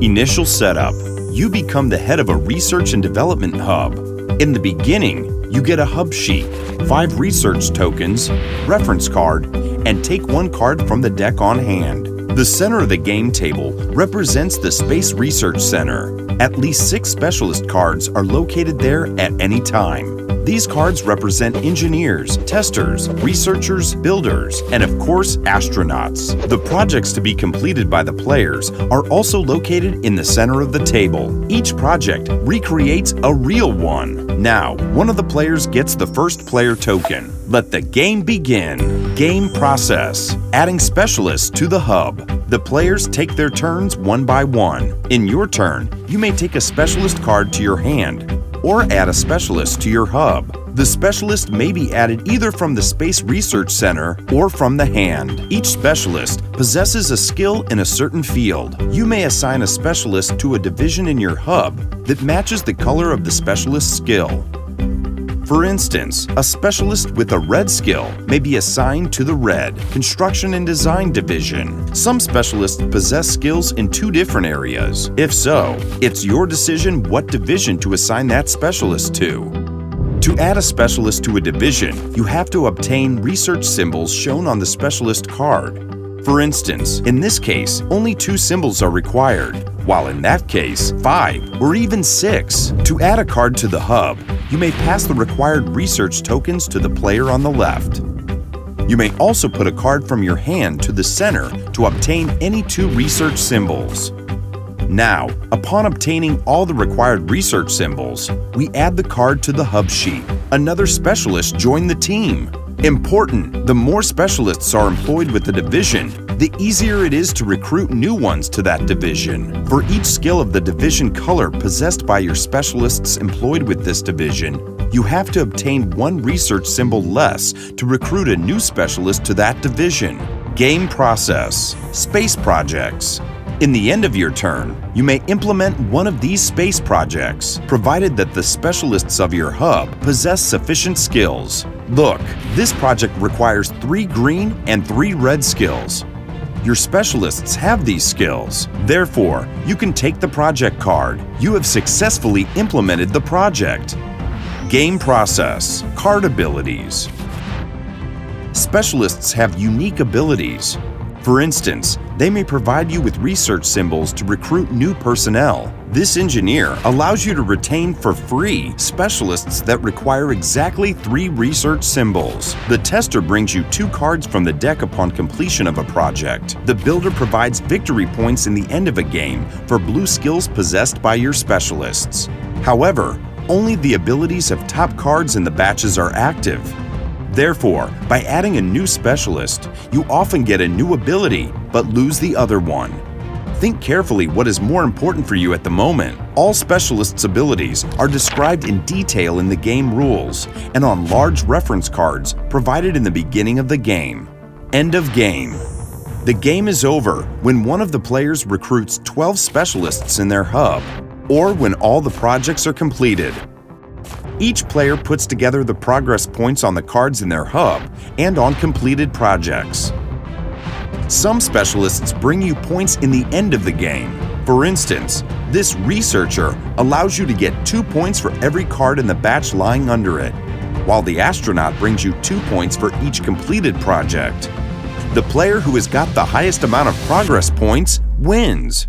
Initial setup. You become the head of a research and development hub. In the beginning, you get a hub sheet, 5 research tokens, reference card, and take 1 card from the deck on hand. The center of the game table represents the Space Research Center. At least 6 specialist cards are located there at any time. These cards represent engineers, testers, researchers, builders, and of course, astronauts. The projects to be completed by the players are also located in the center of the table. Each project recreates a real one. Now, one of the players gets the first player token. Let the game begin. Game process. Adding specialists to the hub. The players take their turns one by one. In your turn, you may take a specialist card to your hand or add a specialist to your hub. The specialist may be added either from the Space Research Center or from the hand. Each specialist possesses a skill in a certain field. You may assign a specialist to a division in your hub that matches the color of the specialist's skill. For instance, a specialist with a red skill may be assigned to the red, construction and design division. Some specialists possess skills in 2 different areas. If so, it's your decision what division to assign that specialist to. To add a specialist to a division, you have to obtain research symbols shown on the specialist card. For instance, in this case, only 2 symbols are required, while in that case, 5 or even 6. To add a card to the hub, you may pass the required research tokens to the player on the left. You may also put a card from your hand to the center to obtain any 2 research symbols. Now, upon obtaining all the required research symbols, we add the card to the hub sheet. Another specialist joined the team. Important! The more specialists are employed with the division, the easier it is to recruit new ones to that division. For each skill of the division color possessed by your specialists employed with this division, you have to obtain 1 research symbol less to recruit a new specialist to that division. Game process. Space projects. In the end of your turn, you may implement one of these space projects, provided that the specialists of your hub possess sufficient skills. Look, this project requires 3 green and 3 red skills. Your specialists have these skills. Therefore, you can take the project card. You have successfully implemented the project. Game process. Card abilities. Specialists have unique abilities. For instance, they may provide you with research symbols to recruit new personnel. This engineer allows you to retain for free specialists that require exactly 3 research symbols. The tester brings you 2 cards from the deck upon completion of a project. The builder provides victory points in the end of a game for blue skills possessed by your specialists. However, only the abilities of top cards in the batches are active. Therefore, by adding a new specialist, you often get a new ability, but lose the other one. Think carefully what is more important for you at the moment. All specialists' abilities are described in detail in the game rules and on large reference cards provided in the beginning of the game. End of game. The game is over when one of the players recruits 12 specialists in their hub, or when all the projects are completed. Each player puts together the progress points on the cards in their hub and on completed projects. Some specialists bring you points in the end of the game. For instance, this researcher allows you to get 2 points for every card in the batch lying under it, while the astronaut brings you 2 points for each completed project. The player who has got the highest amount of progress points wins.